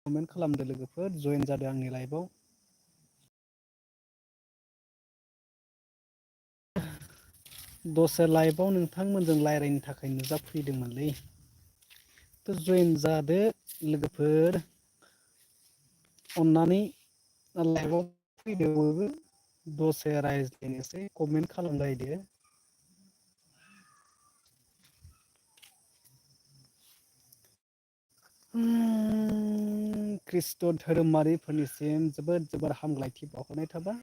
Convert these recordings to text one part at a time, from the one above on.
Comment खालामदो लोगोफोर जयेन जादो आंनि लाइभआव। दसे लाइभआव नोंथांमोनजों रायज्लायनो थाखाय नुजाफैदोंमोनलै। थ' जयेन जादो लोगोफोर। अननानै लाइभआव फैदो बयबो। दसे रायज्लायनोसै कमेन्ट खालामलायदो। ख्रिष्ट धोरोमारिफोरनिसिम जोबोद जोबोद हामलायथि बावहरनाय थाबाय।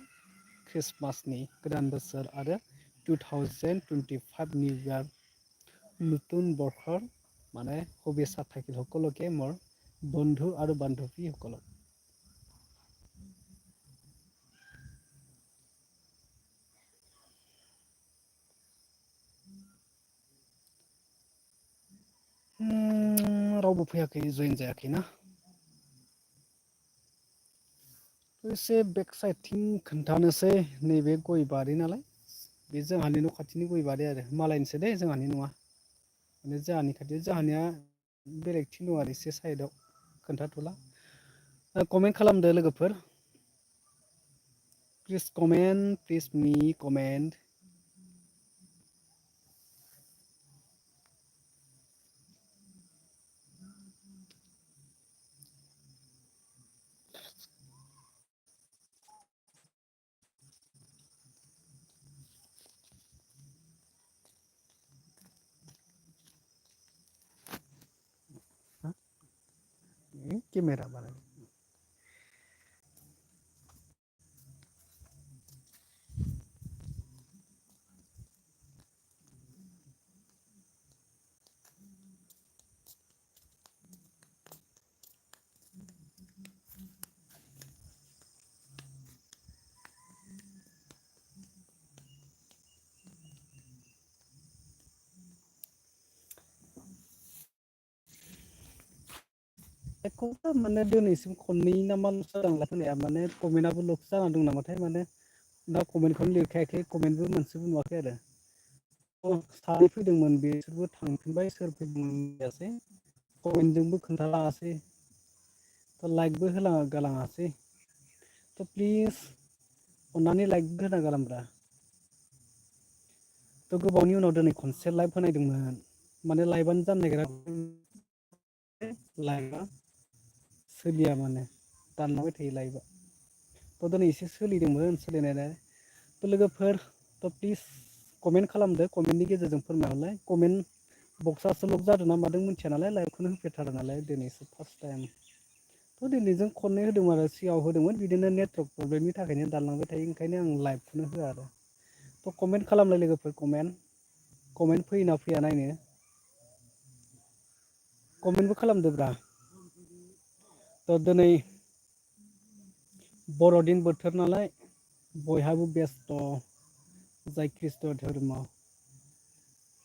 ख्रिस्टमासनि गोदान बोसोर आरो 2025 নিউ ইয়াৰ নতুন বৰ্ষৰ মানে শুভেচ্ছা থাকিল সকলোকে মোৰ বন্ধু আৰু বান্ধৱীসকলক। रावबो फैयाखै जयेन जायाखै ना? एसे बेक साइडथिं खोन्थानोसै नैबे गय बारि नालाय। बे जोंहानि न' खाथिनि गय बारि आरो मालायनिसो दै जोंहानि नङा। माने जोंहानि खाथि जोंहानिया बेलेगथिं दं आरो एसे साइदआव खोन्थाथ'ला। कमेन्ट खालामदो लोगोफोर। प्लिज कमेन्ट प्लिज मि कमेन्ट। केमेरा बानाय एखौबो माने दिनैसिम खननै ना माल'सो जादों होनाया माने कमेन्टआबो ल'सो जाना दं नामाथाय माने दा कमेन्टखौनो लिरखायाखै कमेन्टबो मोनसेबो नुवाखै आरो। सानै फैदोंमोन बिसोरबो थांफिनबाय सोर फैदोंमोन मिथियासै। कमेन्टजोंबो खोन्थालाङासै लाइकबो होलाङा गालाङासै। थ' प्लिज अननानै लाइक होना गालांब्रा। थ' गोबावनि उनाव दिनै खनसे लाइभ होनायदोंमोन माने लाइभआनो जानो नागिरा। लाइभआ सोलिया माने दानलांबाय थायो लाइभआ। थ' दिनै एसे सोलिदोंमोन सोलिनायालाय थ' लोगोफोर थ' प्लिज कमेन्ट खालामदो कमेन्टनि गेजेरजों फोरमायहरलाय कमेन्ट बक्सआसो लक जादों ना मादों मिथिया नालाय लाइभखौनो होफैथारा नालाय दिनैसो फार्स्ट टाइम। थ' दिनैजों खननै होदोंमोन आरो सिगाङाव होदोंमोन बिदिनो नेटवर्क प्रब्लेमनि थाखायनो दानलांबाय थायो ओंखायनो आं लाइभखौनो होआ आरो। थ' कमेन्ट खालामलाय लोगोफोर कमेन्ट फैयोना फैया नायनो। कमेन्टबो खालामदोब्रा थ' दिनै बर'दिन बोथोर नालाय बयहाबो बेस्थ'। जाय खृष्ट धोरोमाव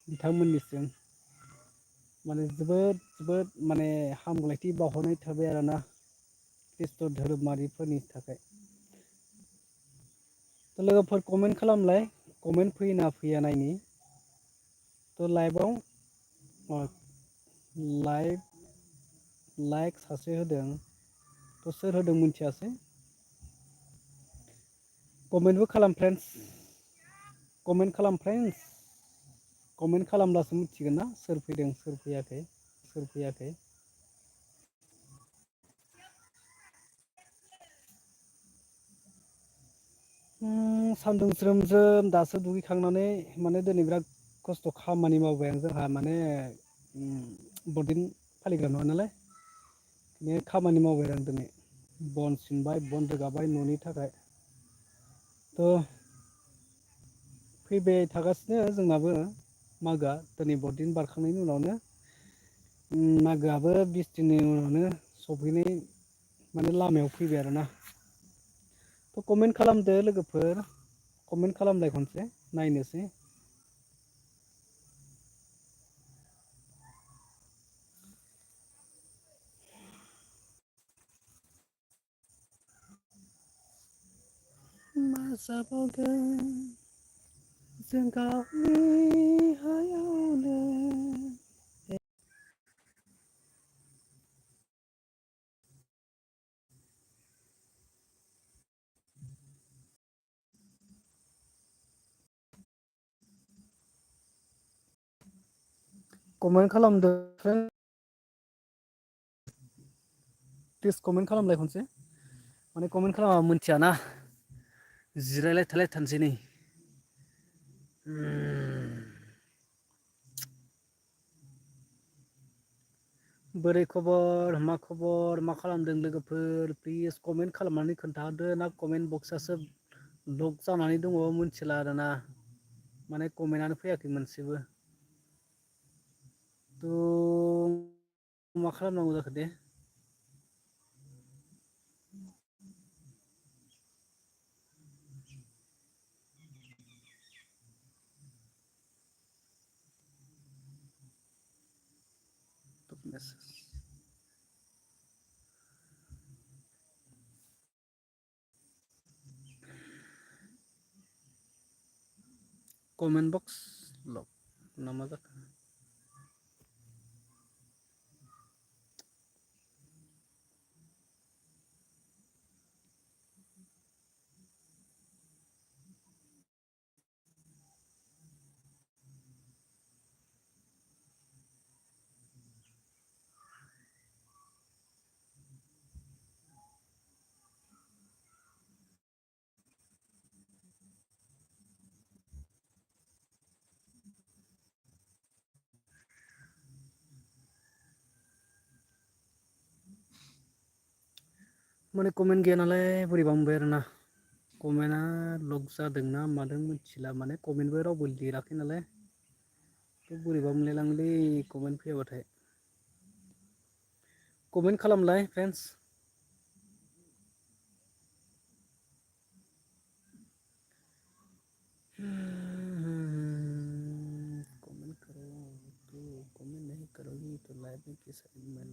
बिथांमोननिसिम माने जोबोद जोबोद माने हामलायथि बावहरनाय थाबाय आरोना। खृष्ट धोरोमारिफोरनि थाखाय। थ' लोगोफोर कमेन्ट खालामलाय कमेन्ट फैयोना फैया नायनि। थ' लाइभआव लाइक सासे होदों थ' सोर होदों मिथियासै। कमेन्टबो खालाम फ्रेन्डस कमेन्ट खालाम फ्रेन्डस। कमेन्ट खालामब्लासो मिथिगोन ना सोर फैदों सोर फैयाखै। सोर फैयाखै। सान्दुं ज्रोम ज्रोम दासो दुगैखांनानै माने दिनै बिराद खस्थ' खामानि मावबाय आं जोंहा माने बर'दिन फालिग्रा नङा नालाय। बे खामानि मावबाय आं दिनै बन सिनबाय बन रोगाबाय न'नि थाखाय। थ' फैबाय थागासिनो जोंनाबो मागोआ दिनै बर'दिन बारखांनायनि उनावनो मागोआबो 20 दिननि उनावनो सफैनाय माने लामायाव फैबाय आरोना। थ' कमेन्ट खालामदो लोगोफोर कमेन्ट खालामलाय खनसे नायनोसै। मा जाबावगोन जों गावनि हायावनो कमेन्ट खालामदो प्लिज कमेन्ट खालामलाय खनसे माने कमेन्ट खालामाबा मोनथियाना जिरायलाय थालाय थारनोसै नै बोरै खबर मा खालामदों लोगोफोर प्लिज कमेन्ट खालामनानै खोन्थाहरदो ना कमेन्ट बक्सआसो लक जानानै दङ मोनथिला आरोना माने कमेन्टआनो फैयाखै मोनसेबो थ' मा खालामनांगौ जाखो दे कमेन्ट बक्स लक ना मा जाखो माने कमेन्ट गैया नालाय बोरैबा मोनबाय आरोना कमेन्टआ लक जादोंना मादों मिथिला माने कमेन्टबो रावबो लिराखै नालाय बोरैबा मोनलायलाङोलै कमेन्ट फैयाबाथाय कमेन्ट खालामलाय फ्रेन्ड्स कमेन्ट करो तो कमेंट नहीं करोगी तो लाइव में कैसे मैं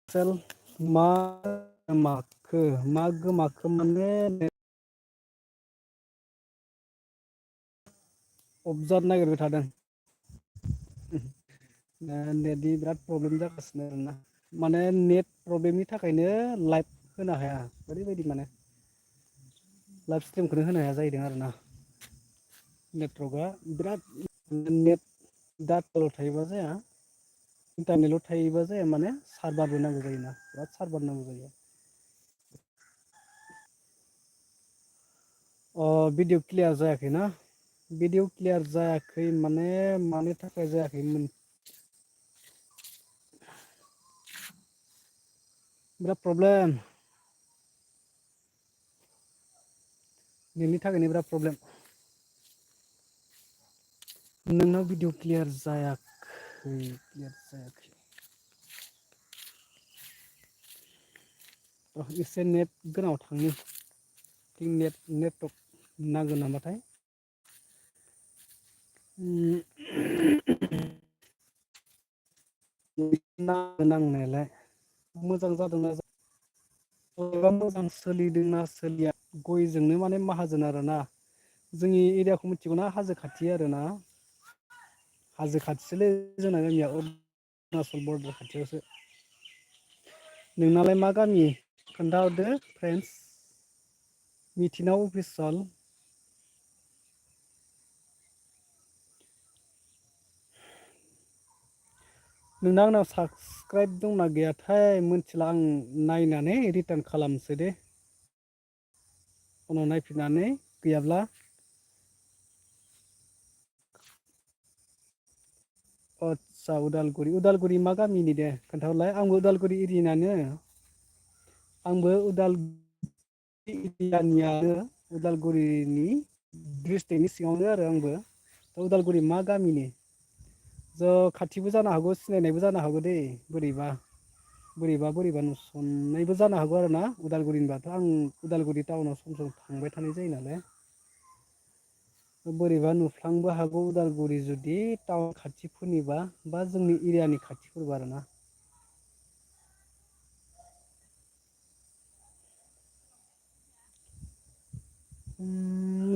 सेल मा गोमाखो माने अबजात नागिरबाय थादों नेटनि बिराद प्रब्लेम जागासिनो आरोना माने नेट प्रब्लेमनि थाखायनो लाइभ होनो हाया ओरैबायदि माने लाइभ स्ट्रिमखौनो होनो हाया जाहैदों आरोना नेटवर्कआ बिराद नेट डाटाल' थायोबा जाया इन्टारनेटल' थायोबा जाया माने सारभारबो नांगौ जायोना बिराद सारभार नांगौ जायो भिडिअ क्लियार जायाखैना भिडिअ क्लियार जायाखै माने मानि थाखाय जायाखैमोन बिराद प्रब्लेम नेटनि थाखायनो बिराद प्रब्लेम नोंनाव भिडिअ क्लियार जायाखै एसे नेट गोनाङाव थांनि नेटवर्क नांगोन नामाथाय नांनायालाय मोजां जादोंना बबेबा मोजां सोलिदोंना सोलिया गयजोंनो माने माहाजोन आरोना जोंनि एरियाखौ मिथिगौना हाजो खाथि आरोना हाजो खाथिसोलै जोंना गामिया अरुणाचल बरदार खाथियावसो नोंनालाय मा गामि खोन्थाहरदो फ्रेन्डस मिथिना अफिसियेल नोंना आंनाव साबसक्राइब दंना गैयाथाय मिथिला आं नायनानै रिटार्न खालामसै दे उनाव नायफिननानै गैयाब्ला आदसा उदालगुरि मा गामिनि दे खोन्थाहरलाय आंबो उदालगुरि एरियानो आंबो उदालगुरि एरियानियानो उदालगुरिनि डिस्ट्रिक्टनि सिङावनो आरो आंबो उदालगुरि मा गामिनि ज' खाथिबो जानो हागौ सिनायनायबो जानो हागौ दै बोरैबा नुसननायबो जानो हागौ आरो ना उदालगुरिनिबाथ' आं उदालगुरि टाउनाव सम सम थांबाय थानाय जायो नालाय बोरैबा नुफ्लांबो हागौ उदालगुरि जुदि टाउन खाथिफोरनिबा बा जोंनि एरियानि खाथिफोरबो आरोना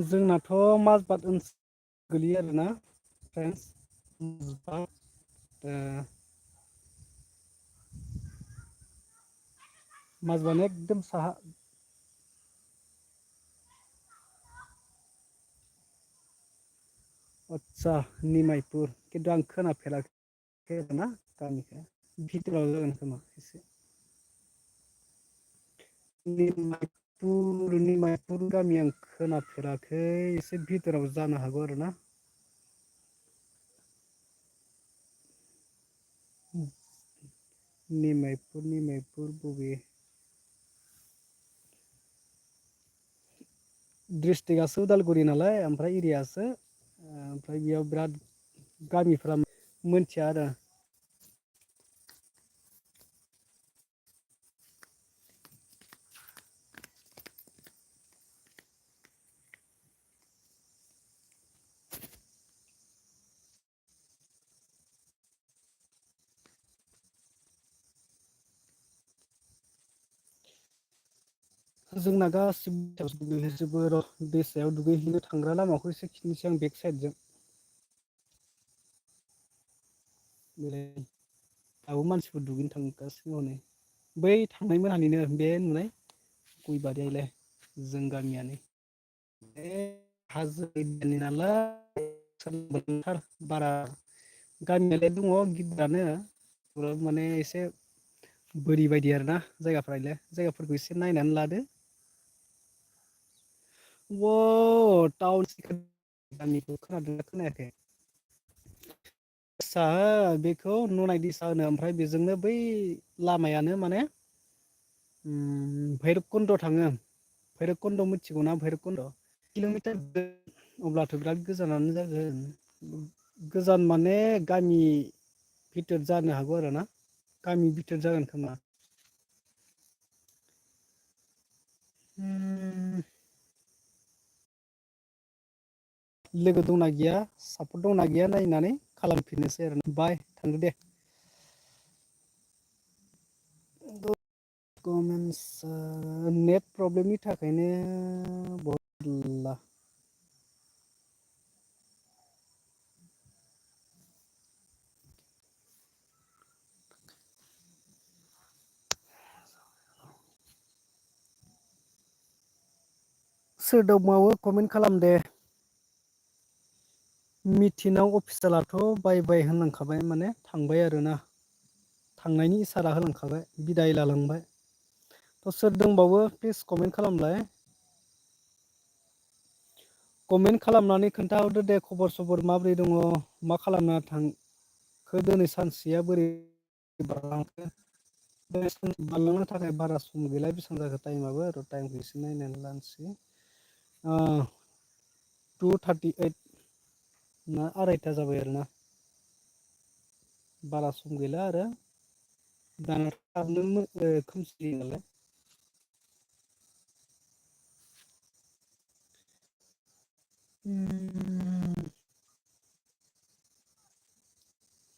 जोंनाथ' माजबाद ओनसोल गोलैयो आरोना फ्रेन्डस ओ माजबानि एकदम साहा आदसा निमाइपुर खिन्थु आं खोनाफेराखै आरोना गामिखौ भिथोराव जागोन खोमा एसे निमाइपुर गामि आं खोनाफेराखै एसे भिथोराव जानो हागौ आरो ना निमाइपुर बबे डिस्ट्रिक्टआसो उदालगुरि नालाय ओमफ्राय एरियासो ओमफ्राय बेयाव बिराद गामिफ्रा मोनथिया आरो जोंना गासिबो दुगैहैजोबो र' दैसायाव दुगैहैनो थांग्रा लामाखौ एसे खिन्थानोसै आं बेक साइडजों दाबो मानसिफोर दुगैनो थांगासिनो हनै बै थांनाय मोनानिनो बे नुनाय गयबारियालाय जों गामियानो ए हाजो एरियानि नालाय बारा गामियालाय दङ गिदिरानो माने एसे बोरि बायदि आरोना जायगाफ्रालाय जायगाफोरखौ एसे नायनानै लादो अ टाउन गामिखौ खोनादोंना खोनायाखै सा हो बेखौ ननाय दिसा होनो ओमफ्राय बेजोंनो बै लामायानो माने भैरबकुन्द' थाङो भैरबकुन्द' मिथिगौना भैरबकुन्द' किल'मिटार अब्लाथ' बिराद गोजानानो जागोन गोजान माने गामि भिथोर जानो हागौ आरो ना गामि भिथोर जागोन खोमा लोगो दंना गैया सापर्ट दंना गैया नायनानै खालामफिननोसै आरो बाय थांदो दे डकुमेन्टस नेट प्रब्लेमनि थाखायनो बहुद सोर दंबावो कमेन्ट खालाम दे मिटिनाव अफिसियेलाथ' बाय बाय होनलांखाबाय माने थांबाय आरोना थांनायनि इसारा होलांखाबाय बिदाय लालांबाय थ' सोर दंबावो प्लिज कमेन्ट खालामलाय कमेन्ट खालामनानै खोन्थाहरदो दे खबर सबर माबोरै दङ मा खालामना दिनै सानसेया बोरै बारलांखो बारलांनो थाखाय बारा सम गैला बेसेबां जाखो टाइमाबो आरो टाइमखौ एसे नायनानै लानोसै 2:38 ना आरायथा जाबाय आरोना बारा सम गैला आरो दानाथ' थाबनो खोमसि जायो नालाय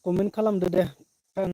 कमेन्ट खालामदो दे